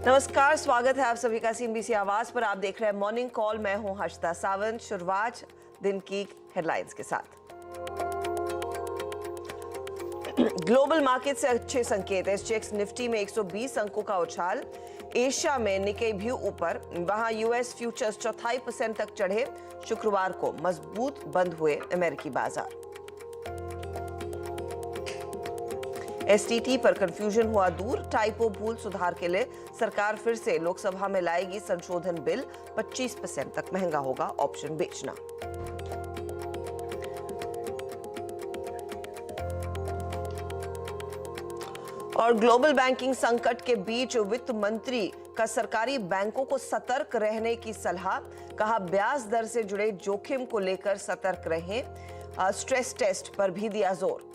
नमस्कार, स्वागत है आप सभी का सीएनबीसी आवाज पर। आप देख रहे हैं मॉर्निंग कॉल। मैं हूं हर्षिता सावंत। शुरुआत दिन की हेडलाइंस के साथ। ग्लोबल मार्केट से अच्छे संकेत। एसजीएक्स निफ्टी में 120 अंकों का उछाल। एशिया में निक्केई भी ऊपर, वहां यूएस फ्यूचर्स 0.25% तक चढ़े। शुक्रवार को मजबूत बंद हुए अमेरिकी बाजार। एसटीटी पर कंफ्यूजन हुआ दूर। टाइपो भूल सुधार के लिए सरकार फिर से लोकसभा में लाएगी संशोधन बिल। 25% तक महंगा होगा ऑप्शन बेचना। और ग्लोबल बैंकिंग संकट के बीच वित्त मंत्री का सरकारी बैंकों को सतर्क रहने की सलाह। कहा, ब्याज दर से जुड़े जोखिम को लेकर सतर्क रहें। स्ट्रेस टेस्ट पर भी दिया जोर।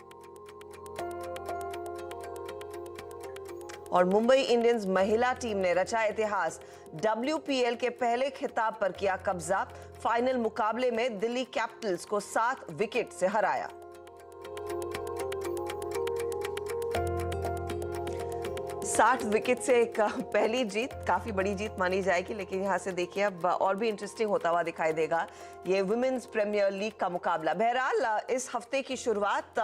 और मुंबई इंडियंस महिला टीम ने रचा इतिहास। WPL के पहले खिताब पर किया कब्जा। फाइनल मुकाबले में दिल्ली कैपिटल्स को 7 विकेट से हराया। साठ विकेट से एक पहली जीत काफी बड़ी जीत मानी जाएगी, लेकिन यहां से देखिए अब और भी इंटरेस्टिंग होता हुआ दिखाई देगा ये वुमेन्स प्रीमियर लीग का मुकाबला। बहरहाल इस हफ्ते की शुरुआत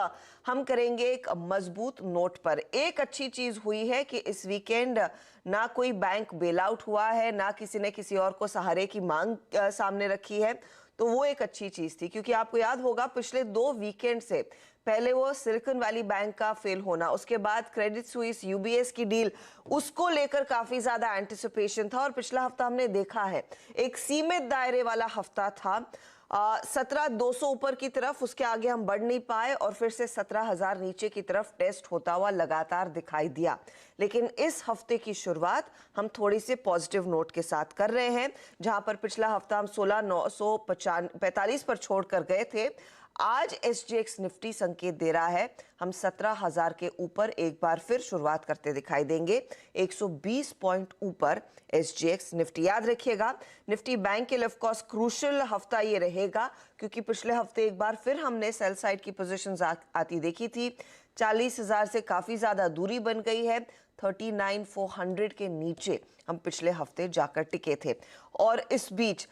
हम करेंगे एक मजबूत नोट पर। एक अच्छी चीज हुई है कि इस वीकेंड ना कोई बैंक बेल आउट हुआ है, ना किसी ने किसी और को सहारे की मांग सामने रखी है, तो वो एक अच्छी चीज थी। क्योंकि आपको याद होगा पिछले 2 वीकेंड से पहले वो सिलिकॉन वैली बैंक का फेल होना, उसके बाद क्रेडिट स्विस यूबीएस की डील, उसको लेकर काफी ज्यादा एंटिसिपेशन था। और पिछला हफ्ता हमने देखा है एक सीमित दायरे वाला हफ्ता था। 17,200 ऊपर की तरफ, उसके आगे हम बढ़ नहीं पाए और फिर से 17,000 नीचे की तरफ टेस्ट होता हुआ लगातार दिखाई दिया। लेकिन इस हफ्ते की शुरुआत हम थोड़ी सी पॉजिटिव नोट के साथ कर रहे हैं। जहां पर पिछला हफ्ता हम 16,945 पर छोड़कर गए थे, आज एसजीएक्स निफ्टी संकेत दे रहा है हम 17,000 के ऊपर एक बार फिर शुरुआत करते दिखाई देंगे। 120 पॉइंट ऊपर एसजीएक्स निफ्टी। याद रखिएगा, निफ्टी बैंक के लिए ऑफ कोर्स क्रूशियल हफ्ता ये रहेगा, क्योंकि पिछले हफ्ते एक बार फिर हमने सेल साइड की पोजीशंस आती देखी थी। 40,000 से काफी ज्यादा दूरी बन गई है। 39,400 के नीचे हम पिछले हफ्ते जाकर टिके थे। और इस बीच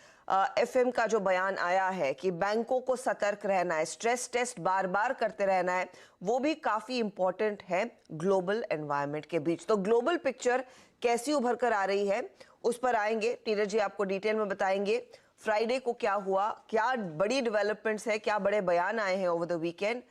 एफएम का जो बयान आया है कि बैंकों को सतर्क रहना है, स्ट्रेस टेस्ट बार बार करते रहना है, वो भी काफी इंपॉर्टेंट है ग्लोबल एनवायरनमेंट के बीच। तो ग्लोबल पिक्चर कैसी उभर कर आ रही है उस पर आएंगे। नीरज जी आपको डिटेल में बताएंगे फ्राइडे को क्या हुआ, क्या बड़ी डेवलपमेंट्स है, क्या बड़े बयान आए हैं ओवर द वीकेंड।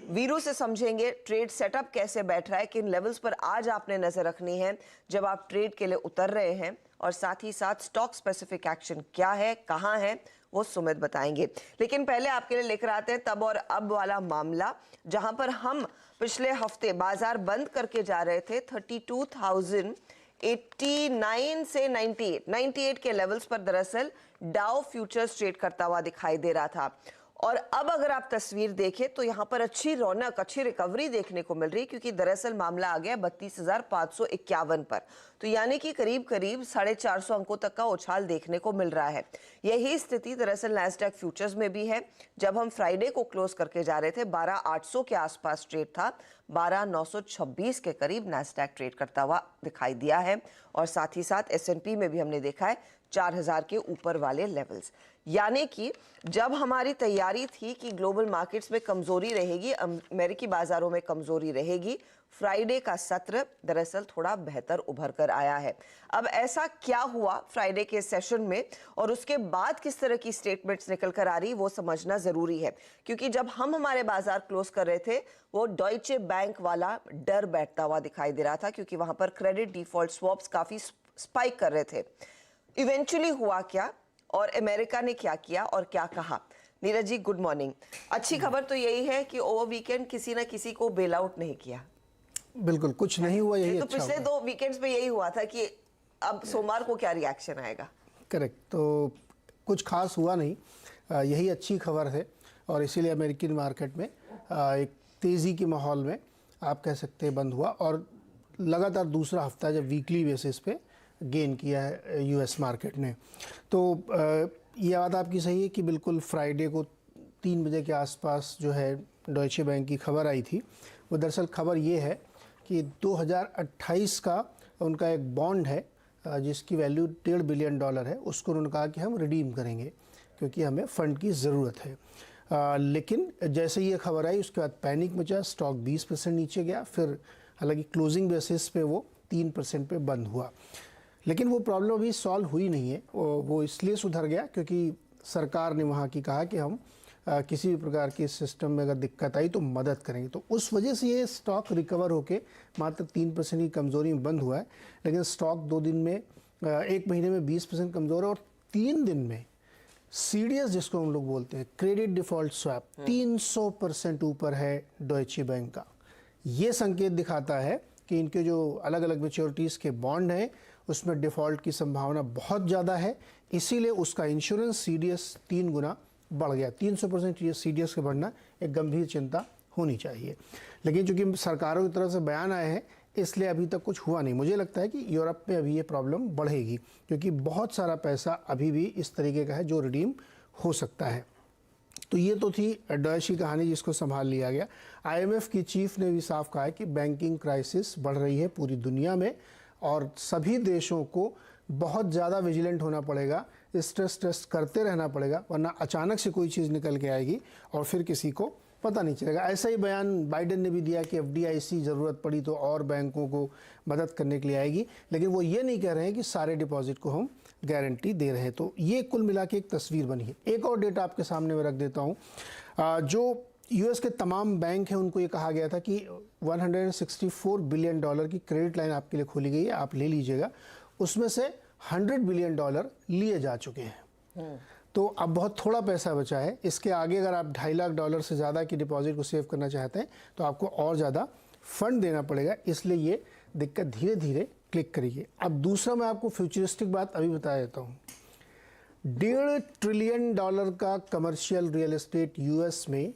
वीरू से समझेंगे ट्रेड सेटअप कैसे बैठ रहा है, किन लेवल्स पर आज आपने नजर रखनी है जब आप ट्रेड के लिए उतर रहे हैं, और साथ ही साथ स्टॉक स्पेसिफिक एक्शन क्या है, कहां है, वो सुमित बताएंगे। लेकिन पहले आपके लिए लेकर आते हैं तब और अब वाला मामला, जहां पर हम पिछले हफ्ते बाजार बंद करके जा रहे थे 32,089 से 98 के लेवल्स पर दरअसल डाउ फ्यूचर्स ट्रेड करता हुआ दिखाई दे रहा था। और अब अगर आप तस्वीर देखें तो यहां पर अच्छी रौनक, अच्छी रिकवरी देखने को मिल रही है, क्योंकि दरअसल मामला आ गया 32,551 पर। तो यानी कि करीब करीब 450 अंकों तक का उछाल देखने को मिल रहा है। यही स्थिति दरअसल नैस्डैक फ्यूचर्स में भी है। जब हम फ्राइडे को क्लोज करके जा रहे थे 12,800 के आसपास ट्रेड था, 12,926 के करीब नैस्डैक ट्रेड करता हुआ दिखाई दिया है। और साथ ही साथ एसएनपी में भी हमने देखा है 4,000 के ऊपर वाले लेवल्स। यानी कि जब हमारी तैयारी थी कि ग्लोबल मार्केट्स में कमजोरी रहेगी, अमेरिकी बाजारों में कमजोरी रहेगी, फ्राइडे का सत्र दरअसल थोड़ा बेहतर उभर कर आया है। अब ऐसा क्या हुआ फ्राइडे के सेशन में और उसके बाद किस तरह की स्टेटमेंट्स निकल कर आ रही, वो समझना जरूरी है। क्योंकि जब हम हमारे बाजार क्लोज कर रहे थे वो डॉइचे बैंक वाला डर बैठता हुआ दिखाई दे रहा था, क्योंकि वहां पर क्रेडिट डिफॉल्ट स्वैप्स काफी स्पाइक कर रहे थे। इवेंचुअली हुआ क्या और अमेरिका ने क्या किया और क्या कहा? Neeraj ji good morning. अच्छी खबर तो यही है कि ओवर वीकेंड किसी ना किसी को बेल आउट नहीं किया। बिल्कुल कुछ नहीं हुआ, यही तो अच्छा पिछले 2 वीकेंड्स में यही हुआ था कि अब सोमवार को क्या रिएक्शन आएगा। करेक्ट, तो कुछ खास हुआ नहीं, यही अच्छी खबर है। और इसीलिए अमेरिकन मार्केट में एक तेज़ी के माहौल में आप कह सकते हैं बंद हुआ, और लगातार दूसरा हफ्ता जब वीकली बेसिस पे गेन किया है यूएस मार्केट ने। तो ये बात आपकी सही है कि बिल्कुल फ्राइडे को 3 बजे के आसपास जो है डॉइचे बैंक की खबर आई थी। वो दरअसल खबर ये है कि 2028 का उनका एक बॉन्ड है जिसकी वैल्यू $1.5 बिलियन है, उसको उन्होंने कहा कि हम रिडीम करेंगे क्योंकि हमें फ़ंड की ज़रूरत है। लेकिन जैसे ये खबर आई उसके बाद पैनिक मचा, स्टॉक 20% नीचे गया, फिर हालांकि क्लोजिंग बेसिस पे वो 3% पे बंद हुआ। लेकिन वो प्रॉब्लम अभी सॉल्व हुई नहीं है। वो इसलिए सुधर गया क्योंकि सरकार ने वहाँ की कहा कि हम किसी भी प्रकार की सिस्टम में अगर दिक्कत आई तो मदद करेंगे, तो उस वजह से ये स्टॉक रिकवर होके मात्र 3% की कमज़ोरी में बंद हुआ है। लेकिन स्टॉक 2 दिन में, 1 महीने में 20% कमज़ोर है और 3 दिन में CDS जिसको हम लोग बोलते हैं, क्रेडिट डिफ़ॉल्ट स्वैप, 300% ऊपर है डॉयचे बैंक का। ये संकेत दिखाता है कि इनके जो अलग अलग मैच्योरिटीज़ के बॉन्ड हैं उसमें डिफ़ॉल्ट की संभावना बहुत ज़्यादा है, इसीलिए उसका इंश्योरेंस CDS 3 गुना बढ़ गया। 300% CDS का बढ़ना एक गंभीर चिंता होनी चाहिए। लेकिन चूंकि सरकारों की तरफ से बयान आए हैं इसलिए अभी तक कुछ हुआ नहीं। मुझे लगता है कि यूरोप में अभी ये प्रॉब्लम बढ़ेगी क्योंकि बहुत सारा पैसा अभी भी इस तरीके का है जो रिडीम हो सकता है। तो ये तो थी डॉयच की कहानी जिसको संभाल लिया गया। IMF की चीफ ने भी साफ कहा है कि बैंकिंग क्राइसिस बढ़ रही है पूरी दुनिया में और सभी देशों को बहुत ज़्यादा विजिलेंट होना पड़ेगा, स्ट्रेस टेस्ट करते रहना पड़ेगा, वरना अचानक से कोई चीज़ निकल के आएगी और फिर किसी को पता नहीं चलेगा। ऐसा ही बयान बाइडेन ने भी दिया कि FDIC ज़रूरत पड़ी तो और बैंकों को मदद करने के लिए आएगी, लेकिन वो ये नहीं कह रहे हैं कि सारे डिपॉजिट को हम गारंटी दे रहे हैं। तो ये कुल मिला के एक तस्वीर बनी है। एक और डेटा आपके सामने मैं रख देता हूँ। जो US के तमाम बैंक हैं उनको ये कहा गया था कि $164 बिलियन की क्रेडिट लाइन आपके लिए खोली गई है, आप ले लीजिएगा। उसमें से $100 बिलियन लिए जा चुके हैं। तो अब बहुत थोड़ा पैसा बचा है। इसके आगे अगर आप $2.5 लाख से ज़्यादा की डिपॉजिट को सेव करना चाहते हैं तो आपको और ज़्यादा फंड देना पड़ेगा, इसलिए ये दिक्कत धीरे धीरे क्लिक करेगी। अब दूसरा मैं आपको फ्यूचरिस्टिक बात अभी बता देता हूँ। $1.5 ट्रिलियन का कमर्शियल रियल एस्टेट US में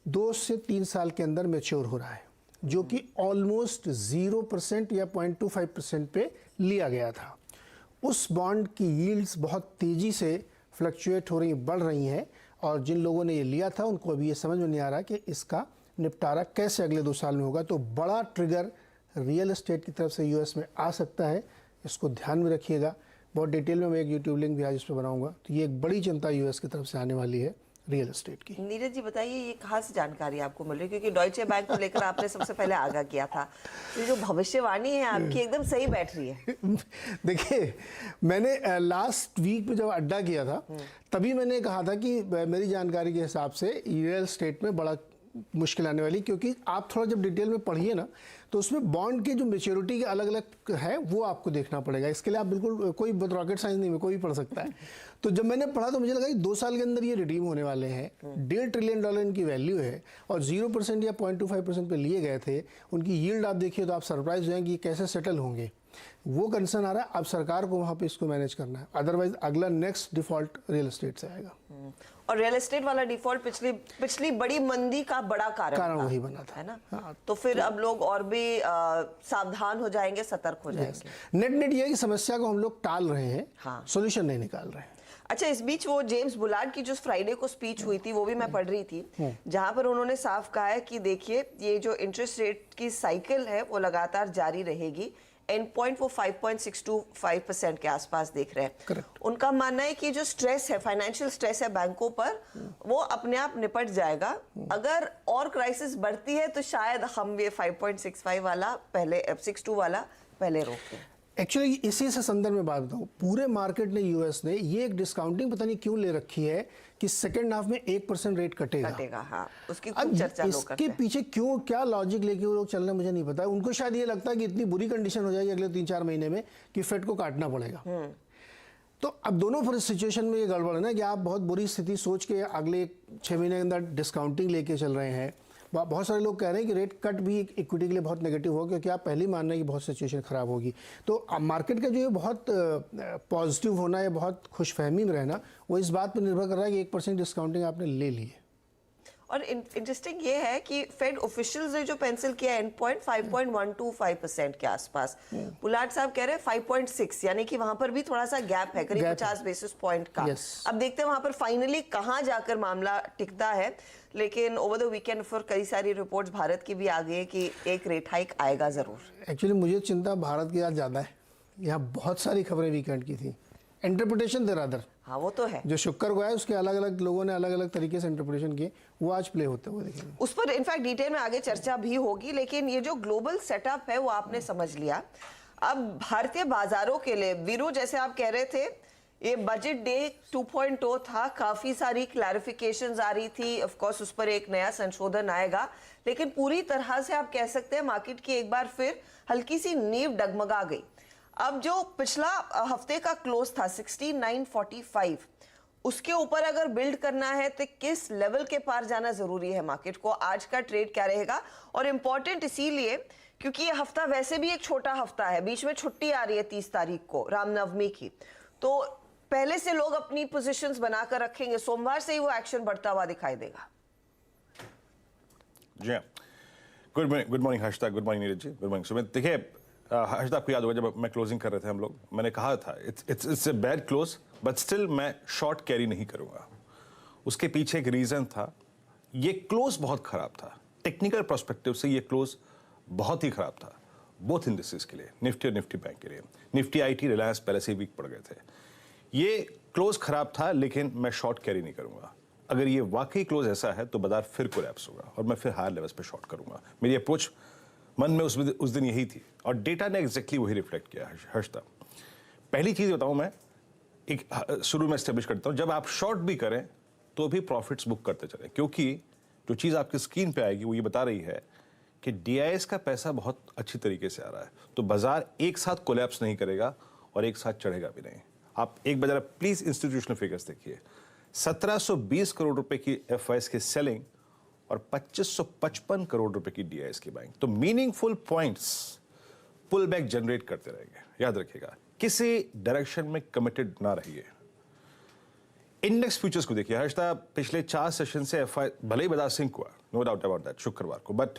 2 से 3 साल के अंदर मैच्योर हो रहा है, जो कि ऑलमोस्ट 0% या 0.25% पे लिया गया था। उस बॉन्ड की यील्ड्स बहुत तेज़ी से फ्लक्चुएट हो रही, बढ़ रही हैं और जिन लोगों ने ये लिया था उनको अभी ये समझ में नहीं आ रहा कि इसका निपटारा कैसे अगले 2 साल में होगा। तो बड़ा ट्रिगर रियल एस्टेट की तरफ से US में आ सकता है, इसको ध्यान में रखिएगा। बहुत डिटेल में मैं एक YouTube लिंक भी आज इस पर बनाऊंगा। तो ये एक बड़ी चिंता US की तरफ से आने वाली है रियल एस्टेट की। नीरज जी बताइए ये कहाँ से जानकारी आपको मिल रही है, क्योंकि डॉयचे बैंक को लेकर आपने सबसे पहले आगाह किया था, ये जो भविष्यवाणी है आपकी एकदम सही बैठ रही है। देखिए, मैंने लास्ट वीक में जब अड्डा किया था तभी मैंने कहा था कि मेरी जानकारी के हिसाब से रियल एस्टेट में बड़ा मुश्किल आने वाली, क्योंकि आप थोड़ा जब डिटेल में पढ़िए ना तो उसमें बॉन्ड के जो मैच्योरिटी के अलग अलग है वो आपको देखना पड़ेगा। इसके लिए आप बिल्कुल कोई रॉकेट साइंस नहीं में कोई भी पढ़ सकता है। तो जब मैंने पढ़ा तो मुझे लगा कि 2 साल के अंदर ये रिडीम होने वाले हैं। $1.5 ट्रिलियन इनकी वैल्यू है और 0% या 0.25% पे लिए गए थे। उनकी यील्ड आप देखिए तो आप सरप्राइज हो जाएंगे कि कैसे सेटल होंगे। वो कंसर्न आ रहा है। अब सरकार को वहाँ पे इसको मैनेज करना है, अदरवाइज अगला नेक्स्ट डिफॉल्ट रियल एस्टेट से आएगा। और रियल एस्टेट वाला डिफॉल्ट पिछली बड़ी मंदी का बड़ा कारण वही बना था, है ना। हाँ। तो फिर अब लोग और भी सावधान हो जाएंगे, सतर्क हो जाएंगे। नेट ये है कि समस्या को हम लोग टाल रहे हैं, हाँ। सोल्यूशन नहीं निकाल रहे हैं। अच्छा, इस बीच वो जेम्स बुलार्ड की जो फ्राइडे को स्पीच हुई थी वो भी मैं पढ़ रही थी, जहां पर उन्होंने साफ कहा है कि देखिए ये जो इंटरेस्ट रेट की साइकिल है वो लगातार जारी रहेगी। एंड पॉइंट वो 5.625% के आसपास देख रहे हैं। Correct. उनका मानना है कि जो स्ट्रेस है, फाइनेंशियल स्ट्रेस है बैंकों पर, वो अपने आप निपट जाएगा। अगर और क्राइसिस बढ़ती है तो शायद हम ये 5.65 वाला पहले 62 वाला पहले रोकें। एक्चुअली इसी से संदर्भ में बात बताऊँ, पूरे मार्केट ने US ने ये एक डिस्काउंटिंग पता नहीं क्यों ले रखी है कि सेकेंड हाफ में 1% रेट कटेगा। हाँ, उसकी खूब चर्चा लोग करते हैं। इसके पीछे क्यों, क्या लॉजिक लेके वो लोग चल रहे हैं मुझे नहीं पता। उनको शायद ये लगता है कि इतनी बुरी कंडीशन हो जाएगी अगले 3-4 महीने में कि फेड को काटना पड़ेगा। तो अब दोनों सिचुएशन में ये गड़बड़ है ना कि आप बहुत बुरी स्थिति सोच के अगले 6 महीने के अंदर डिस्काउंटिंग लेके चल रहे हैं। बहुत सारे लोग कह रहे हैं कि रेट कट भी इक्विटी के लिए बहुत नेगेटिव होगा, क्योंकि आप पहले ही मान रहे हैं कि बहुत सिचुएशन खराब होगी। तो मार्केट का जो ये बहुत पॉजिटिव होना या बहुत खुशफहमी में रहना वो इस बात पर निर्भर कर रहा है कि 1% डिस्काउंटिंग आपने ले ली है। और इंटरेस्टिंग ये है कि फेड ऑफिशियल्स ने जो पेंसिल किया एंड पॉइंट 5.125% के आसपास, बुलार्ड साहब कह रहे हैं 5.6, यानी कि वहां पर भी थोड़ा सा गैप है, करीब 50 बेसिस पॉइंट का। अब देखते हैं वहां पर फाइनली कहां जाकर मामला टिकता है। लेकिन ओवर द वीकेंड फिर कई सारी रिपोर्ट्स भारत की भी आ गई है कि एक रेट हाइक आएगा जरूर। एक्चुअली मुझे चिंता भारत की आज ज़्यादा है। यहाँ बहुत सारी खबरें वीकेंड की थी, इंटरप्रिटेशन देर अदर। हाँ वो तो है, जो शुक्र को है उसके अलग अलग लोगों ने अलग अलग तरीके से इंटरप्रिटेशन किए, वो आज प्ले होते हुए देखेंगे। उस पर इनफैक्ट डिटेल में आगे चर्चा भी होगी, लेकिन ये जो ग्लोबल सेटअप है वो आपने समझ लिया। अब भारतीय बाजारों के लिए वीरू, जैसे आप कह रहे थे, ये बजट डे 2.0 था, काफी सारी क्लैरिफिकेशंस आ रही थी, ऑफ कोर्स उस पर एक नया संशोधन आएगा, लेकिन पूरी तरह से आप कह सकते हैं मार्केट की एक बार फिर हल्की सी नींव डगमगा गई। अब जो पिछला हफ्ते का क्लोज था 69.45, उसके ऊपर अगर बिल्ड करना है तो किस लेवल के पार जाना जरूरी है मार्केट को? आज का ट्रेड क्या रहेगा? और इंपॉर्टेंट इसीलिए क्योंकि ये हफ्ता वैसे भी एक छोटा हफ्ता है, बीच में छुट्टी आ रही है 30 तारीख को रामनवमी की, तो पहले से लोग अपनी पोजीशंस बनाकर रखेंगे, सोमवार से ही वो एक्शन बढ़ता हुआ दिखाई देगा। जी good morning Harshada, good morning Neeraj ji, good morning Sumit. देखिए हर्षदा, आपको याद होगा जब मैं क्लोजिंग कर रहे थे हम लोग, मैंने कहा था it's a bad close but still मैं शॉर्ट कैरी नहीं करूंगा। उसके पीछे एक रीजन था, ये क्लोज बहुत खराब था, टेक्निकल पर्सपेक्टिव से ये क्लोज बहुत ही खराब था, बोथ इंडिसेस के लिए, निफ्टी और निफ्टी बैंक के लिए। निफ्टी आईटी रिलायंस पहले से ही वीक पड़ गए थे, ये क्लोज खराब था, लेकिन मैं शॉर्ट कैरी नहीं करूंगा। अगर ये वाकई क्लोज ऐसा है तो बाजार फिर कोलैप्स होगा और मैं फिर हायर लेवल्स पे शॉर्ट करूंगा। मेरी अप्रोच मन में उस दिन यही थी और डेटा ने एग्जैक्टली वही रिफ्लेक्ट किया। हर्षदा, पहली चीज बताऊं, मैं एक शुरू में एस्टेब्लिश करता हूं, जब आप शॉर्ट भी करें तो भी प्रॉफिट्स बुक करते चले, क्योंकि जो चीज आपकी स्क्रीन पे आएगी वो ये बता रही है कि डीआईएस का पैसा बहुत अच्छी तरीके से आ रहा है, तो बाजार एक साथ कोलैप्स नहीं करेगा और एक साथ चढ़ेगा भी नहीं। आप एक बार प्लीज इंस्टीट्यूशनल फिगर्स देखिए, 1720 करोड़ रुपए की एफआईएस की सेलिंग और 2555 करोड़ रुपए की डीआईएस की बाइंग, तो meaningful points pull back generate करते रहेंगे। याद रखिएगा, किसी डायरेक्शन में कमिटेड ना रहिए। इंडेक्स फ्यूचर्स को देखिए हर्षदा, पिछले 4 सेशन से एफआई भले ही बाजार सिंक हुआ, नो डाउट अबाउट दैट, शुक्रवार को, बट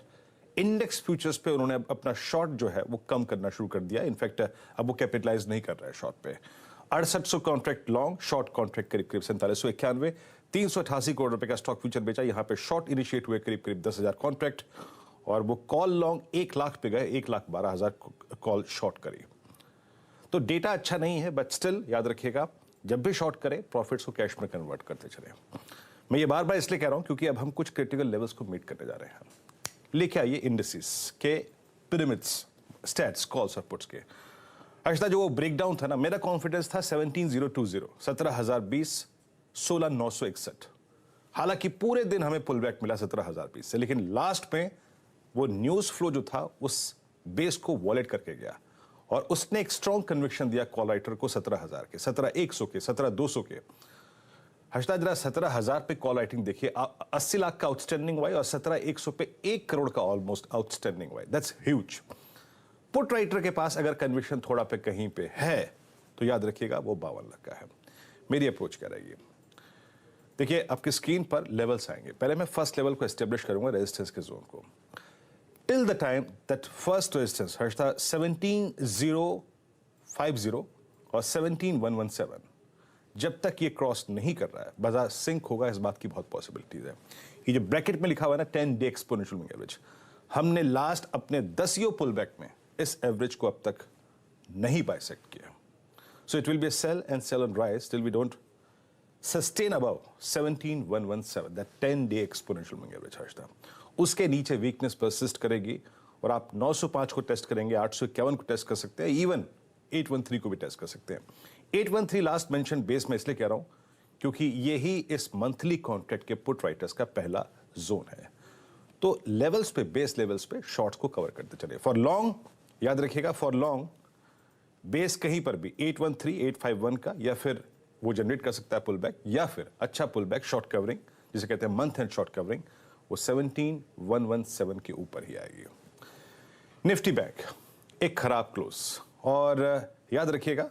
इंडेक्स फ्यूचर्स पे उन्होंने अपना शॉर्ट जो है वो कम करना शुरू कर दिया। इनफैक्ट अब वो कैपिटलाइज नहीं कर रहा है शॉर्ट पे। 6800 कॉन्ट्रैक्ट लॉन्ग, शॉर्ट कॉन्ट्रैक्ट करीब 4791, 388 करोड़ रुपए का स्टॉक फ्यूचर बेचा। यहां पे शॉर्ट इनिशिएट हुए करीब 10,000 कॉन्ट्रैक्ट और वो कॉल लॉन्ग 1 लाख पे गए, 1,12,000 कॉल शॉर्ट करी। तो डेटा अच्छा नहीं है, बट स्टिल याद रखिएगा, जब भी शॉर्ट करें प्रॉफिट्स को कैश में कन्वर्ट करते चले। मैं ये बार बार इसलिए कह रहा हूं क्योंकि अब हम कुछ क्रिटिकल लेवल्स को मीट करने जा रहे हैं। लेके आइए इंडिसेस के पिरामिड्स, स्टैट्स, कॉल्स और पुट्स के। हर्षदा, जो वो ब्रेकडाउन था ना, मेरा कॉन्फिडेंस था 17,020, 17,020, 16,961। हालांकि पूरे दिन हमें पुल बैक मिला 17,020 से, लेकिन लास्ट में वो न्यूज फ्लो जो था उस बेस को वॉलेट करके गया और उसने एक स्ट्रॉन्ग कन्विक्शन दिया कॉल राइटर को 17,000 के, 17,100 के, 17,200 के। हर्षदा, जरा 17,000 पे कॉल राइटिंग देखिए, 80 लाख का आउटस्टैंडिंग वाई और 17,100 पे 1 करोड़ का almost outstanding why, that's huge. Put writer के पास अगर कन्विक्शन थोड़ा पे कहीं पे है तो याद रखिएगा वो 52 लाख का है। मेरी अप्रोच क्या रहेगी? देखिए आपकी स्क्रीन पर लेवल्स आएंगे, पहले मैं फर्स्ट लेवल को एस्टेब्लिश करूंगा, रेजिस्टेंस के जोन को। Till the time that first resistance Harshada 17,050 और 17,117, जब तक ये क्रॉस नहीं कर रहा है बाजार सिंक होगा, इस बात की बहुत पॉसिबिलिटीज है। ये जो ब्रैकेट में लिखा हुआ है ना 10 डे एक्सपोनेंशियल मूविंग एवरेज, हमने लास्ट अपने 10 पुल बैक में इस एवरेज को अब तक नहीं बाइसेक्ट किया। So it will be cell and cell on rise till we don't sustain above 17,117, that 10 day exponential moving average Harshada. उसके नीचे वीकनेस परसिस्ट करेगी और आप 905 को टेस्ट करेंगे, 851 को टेस्ट कर सकते हैं, इवन 813 को भी टेस्ट कर सकते हैं। 813 लास्ट मेंशन बेस में इसलिए कह रहा हूं क्योंकि यही इस मंथली कॉन्ट्रैक्ट के पुट राइटर्स का पहला जोन है। तो लेवल्स पे, बेस लेवल्स पे शॉर्ट्स को कवर करते चले। फॉर लॉन्ग याद रखिएगा, फॉर लॉन्ग बेस कहीं पर भी 813, 851 का, या फिर वो जनरेट कर सकता है पुल बैक, या फिर अच्छा पुल बैक शॉर्ट कवरिंग जिसे कहते हैं मंथ एंड शॉर्ट कवरिंग, वो 17,117 के ऊपर ही आएगी। निफ्टी बैंक एक खराब क्लोज और याद रखिएगा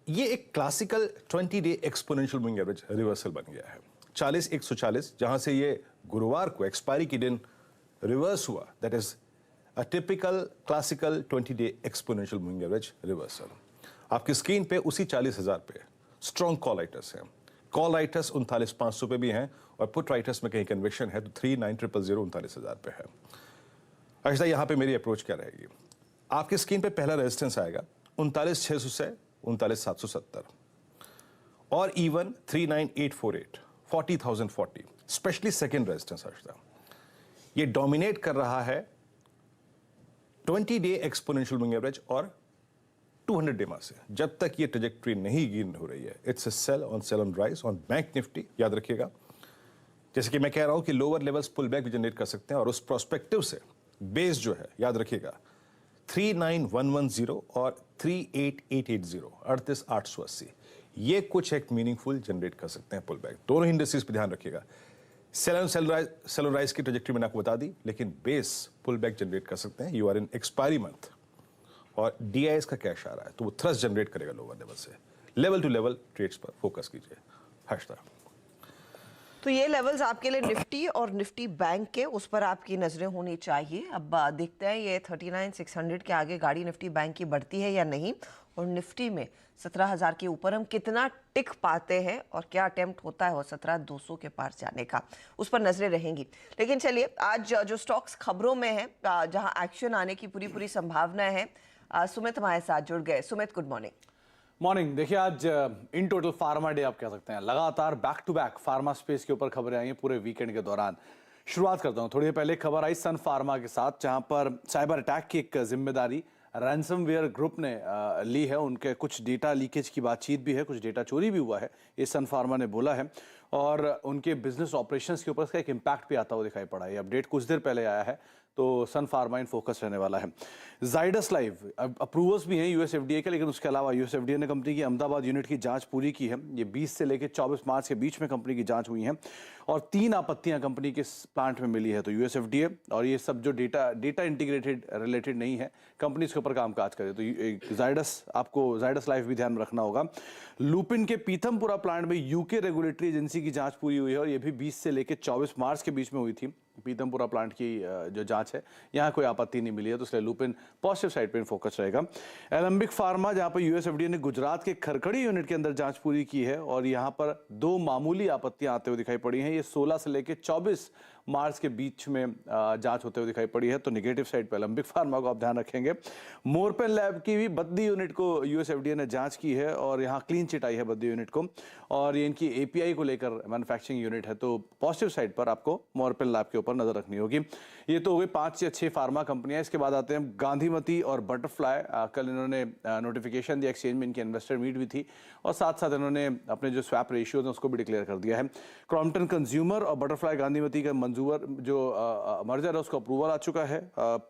ये एक classical 20 day exponential moving average reversal बन गया है। 40,140 जहां से ये गुरुवार को एक्सपायरी के दिन रिवर्स हुआ, that is a typical classical 20 day exponential moving average reversal. आपकी स्क्रीन पे उसी 40,000 पे स्ट्रॉन्ग कॉल राइटर्स हैं। कॉल राइटर्स 39,500 पे भी हैं और पुट राइटर्स में कहीं कन्विक्शन है तो 39,000, 39,000 पे है। अच्छा, यहां पे मेरी अप्रोच क्या रहेगी? आपकी स्क्रीन पे पहला रेजिस्टेंस आएगा 39,600 से 39,770 और even 39,848, 40,040, specially second resistance Harshada, ये डोमिनेट कर रहा है 20-day एक्सपोनेंशियल मूविंग एवरेज और 200-day से। जब तक ये ट्रेजेक्टरी नहीं गिन हो रही है, it's a sell on rise on bank Nifty. याद रखिएगा, जैसे कि मैं कह रहा हूं कि लोअर लेवल्स पुल बैक भी जनरेट कर सकते हैं, और उस प्रोस्पेक्टिव से बेस जो है, याद रखिएगा 39,110 और 38,880, 38,880, ये कुछ एक मीनिंगफुल जनरेट कर सकते हैं पुल बैक। दोनों इंडस्ट्रीज पे ध्यान रखिएगा। सेल राइज की ट्रेजेक्टरी मैंने आपको बता दी, लेकिन बेस पुल बैक जनरेट कर सकते हैं। You are in expiry month और डीआईएस का कैश आ रहा है, तो वो थ्रस्ट जनरेट करेगा लोअर लेवल से। लेवल टू लेवल ट्रेड्स पर फोकस कीजिए। हर्षदा, तो ये लेवल्स आपके लिए निफ्टी और निफ्टी बैंक के, उस पर आपकी नजरें होनी चाहिए। अब देखते हैं ये 39,600 के आगे गाड़ी निफ्टी बैंक की बढ़ती है या नहीं, और निफ्टी में 17,000 के ऊपर हम कितना टिक पाते हैं, और क्या अटेम्प्ट होता है वो 17,200 के पार जाने का, उस पर नजरें रहेंगी। लेकिन चलिए, आज जो स्टॉक्स खबरों में है, जहां एक्शन आने की पूरी संभावना है, सुमित हमारे साथ जुड़ गए। Sumit, good morning. मॉर्निंग। देखिए, आज इन टोटल फार्मा डे आप कह सकते हैं। लगातार back to back pharma space के ऊपर खबरें आई हैं पूरे वीकेंड के दौरान। शुरुआत करता हूं, थोड़ी देर पहले खबर आई सन फार्मा के साथ, जहां पर साइबर अटैक की एक जिम्मेदारी रैंसमवेयर ग्रुप ने ली है। उनके कुछ डेटा लीकेज की बातचीत भी है, कुछ डेटा चोरी भी हुआ है, ये सन फार्मा ने बोला है, और उनके बिजनेस ऑपरेशंस के ऊपर इसका एक इम्पैक्ट भी आता हुआ दिखाई पड़ा है। ये अपडेट कुछ देर पहले आया है, तो सन फार्मा इन फोकस रहने वाला है। जाइडस लाइव अप्रूवल्स भी हैं यूएस एफडीए के, लेकिन उसके अलावा यूएस एफडीए ने कंपनी की अहमदाबाद यूनिट की जांच पूरी की है। ये 20 से लेकर 24 मार्च के बीच में कंपनी की जांच हुई है, और 3 आपत्तियां कंपनी के प्लांट में मिली है। तो यूएस एफडीए और ये सब जो डेटा इंटीग्रेटेड रिलेटेड नहीं है, कंपनी इसके ऊपर कामकाज करे। तो जाइडस, आपको जाइडस लाइफ भी ध्यान में रखना होगा। लुपिन के पीथमपुरा प्लांट में यूके रेगुलेटरी एजेंसी की जांच पूरी हुई है, और ये भी 20 से लेकर 24 मार्च के बीच में हुई थी। पीथमपुरा प्लांट की जो जांच है, यहाँ कोई आपत्ति नहीं मिली है, तो इसलिए लुपिन पॉजिटिव साइड पे फोकस रहेगा। एलम्बिक फार्मा, जहाँ पर यूएस एफडीए ने गुजरात के खरखड़ी यूनिट के अंदर जांच पूरी की है, और यहाँ पर 2 मामूली आपत्तियां आते हुए दिखाई पड़ी हैं। ये 16 से लेकर 24 मार्च के बीच में जांच होते हुए दिखाई पड़ी है, तो नेगेटिव साइड पे एलम्बिक फार्मा को आप ध्यान रखेंगे। मोरपेन लैब की भी बद्दी यूनिट को यूएस एफडीए ने जांच की है, और यहाँ क्लीन चिट आई है बद्दी यूनिट को, और ये इनकी एपीआई को लेकर मैन्युफैक्चरिंग यूनिट है, तो पॉजिटिव साइड पर आपको मोरपेन लैब के ऊपर नजर रखनी होगी। ये तो हो गई 5 या 6 फार्मा कंपनियां। इसके बाद आते हैं गांधीमती और बटरफ्लाई। कल इन्होंने नोटिफिकेशन दिया, एक्सचेंज में इनकी इन्वेस्टर मीट भी थी, और साथ साथ इन्होंने अपने जो स्वैप रेशियोज हैं उसको भी डिक्लेयर कर दिया है। क्रॉम्पटन कंज्यूमर और बटरफ्लाई गांधीमती का मंजूर जो मर्जर है, उसको अप्रूवल आ चुका है।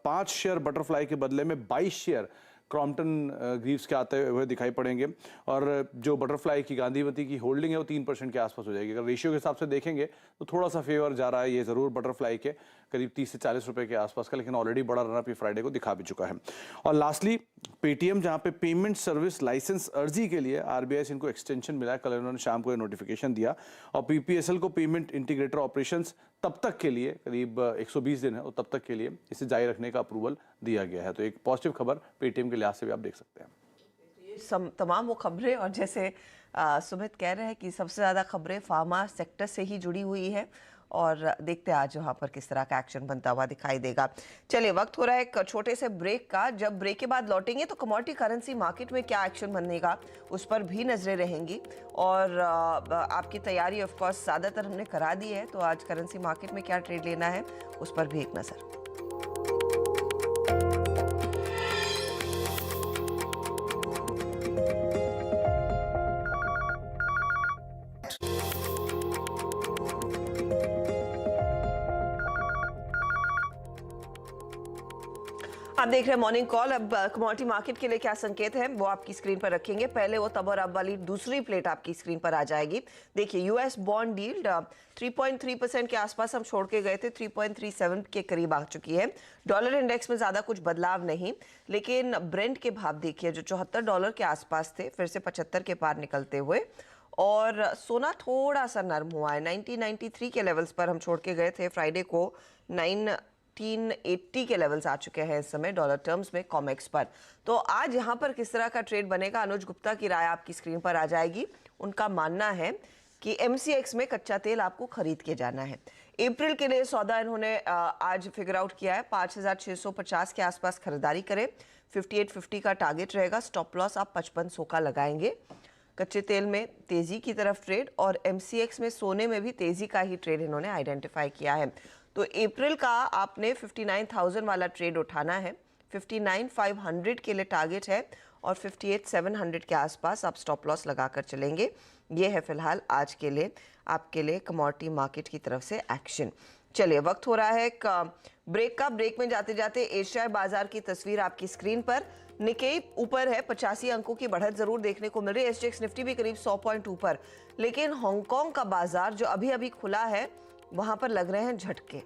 5 शेयर बटरफ्लाई के बदले में 22 शेयर क्रॉम्पटन ग्रीव्स के आते हुए दिखाई पड़ेंगे, और जो बटरफ्लाई की गांधीमती की होल्डिंग है वो 3% के आसपास हो जाएगी। अगर रेशियो के हिसाब से देखेंगे तो थोड़ा सा फेवर जा रहा है ये जरूर बटरफ्लाई के, करीब 30 से 40 रुपए के आसपास का, लेकिन ऑलरेडी बड़ा रनअप ये फ्राइडे को दिखा भी चुका है। और लास्टली पेटीएम, जहां पे पेमेंट सर्विस लाइसेंस अर्जी के लिए आरबीआई से इनको एक्सटेंशन मिला है। कल इन्होंने शाम को नोटिफिकेशन दिया, और पीपीएसएल को पेमेंट इंटीग्रेटर ऑपरेशंस तब तक के लिए, करीब 120 दिन है, और तब तक के लिए इसे जारी रखने का अप्रूवल दिया गया है। तो एक पॉजिटिव खबर पेटीएम के लिहाज से भी आप देख सकते हैं। ये तमाम वो खबरें, और जैसे सुमित कह रहे हैं कि सबसे ज़्यादा खबरें फार्मा सेक्टर से ही जुड़ी हुई है, और देखते हैं आज वहाँ पर किस तरह का एक्शन बनता हुआ दिखाई देगा। चलिए, वक्त हो रहा है एक छोटे से ब्रेक का। जब ब्रेक के बाद लौटेंगे तो कमोडिटी करेंसी मार्केट में क्या एक्शन बनेगा, उस पर भी नजरें रहेंगी, और आपकी तैयारी ऑफ कोर्स ज़्यादातर हमने करा दी है, तो आज करेंसी मार्केट में क्या ट्रेड लेना है उस पर भी एक नज़र। आप देख रहे हैं मॉर्निंग कॉल। अब कमोडिटी मार्केट के लिए क्या संकेत है वो आपकी स्क्रीन पर रखेंगे। पहले वो तब और अब वाली दूसरी प्लेट आपकी स्क्रीन पर आ जाएगी। देखिए, यूएस बॉन्ड यील्ड 3.3% के आसपास हम छोड़ के गए थे, 3.37 के करीब आ चुकी है। डॉलर इंडेक्स में ज्यादा कुछ बदलाव नहीं, लेकिन ब्रेंट के भाव देखिए जो $74 के आसपास थे, फिर से 75 के पार निकलते हुए, और सोना थोड़ा सा नरम हुआ है। 1993 के लेवल्स पर हम छोड़ के गए थे फ्राइडे को, 1980 के लेवल्स आ चुके हैं इस समय डॉलर टर्म्स में कॉमेक्स पर। तो आज यहाँ पर किस तरह का ट्रेड बनेगा, अनुज गुप्ता की राय आपकी स्क्रीन पर आ जाएगी। उनका मानना है कि MCX में कच्चा तेल आपको खरीद के जाना है। अप्रैल के लिए सौदा इन्होंने आज फिगर आउट किया है, 5,650 के आसपास खरीदारी करें। 5850 का टारगेट रहेगा। स्टॉप लॉस आप 5500 का लगाएंगे। कच्चे तेल में तेजी की तरफ ट्रेड और MCX में सोने में भी तेजी का ही ट्रेड इन्होंने आइडेंटिफाई किया है। तो अप्रैल का आपने 59,000 वाला ट्रेड उठाना है। 59,500 के लिए टारगेट है और 58,700 के आसपास आप स्टॉप लॉस लगाकर चलेंगे। ये है फिलहाल आज के लिए आपके लिए कमोडिटी मार्केट की तरफ से एक्शन। चलिए, वक्त हो रहा है ब्रेक का। ब्रेक में जाते जाते एशियाई बाजार की तस्वीर आपकी स्क्रीन पर। निकेई ऊपर है, 85 अंकों की बढ़त जरूर देखने को मिल रही है। SGX निफ्टी भी करीब 100 पॉइंट ऊपर। लेकिन हांगकांग का बाजार जो अभी अभी खुला है वहां पर लग रहे हैं झटके।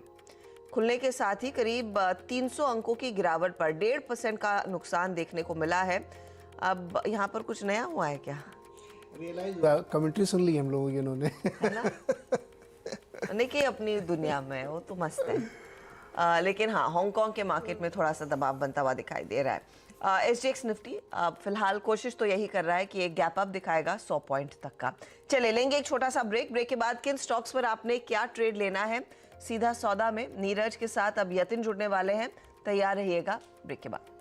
खुलने के साथ ही करीब 300 अंकों की गिरावट पर 1.5% का नुकसान देखने को मिला है। अब यहाँ पर कुछ नया हुआ है क्या? कमेंट्री सुन ली हम लोगों की इन्होंने। निकेई अपनी दुनिया में वो तो मस्त है। लेकिन हाँ, हांगकांग के मार्केट में थोड़ा सा दबाव बनता हुआ दिखाई दे रहा है। SGX निफ्टी फिलहाल कोशिश तो यही कर रहा है कि एक गैप अप दिखाएगा 100 पॉइंट तक का। चले लेंगे एक छोटा सा ब्रेक। ब्रेक के बाद किन स्टॉक्स पर आपने क्या ट्रेड लेना है, सीधा सौदा में नीरज के साथ अब यतिन जुड़ने वाले हैं। तैयार रहिएगा ब्रेक के बाद।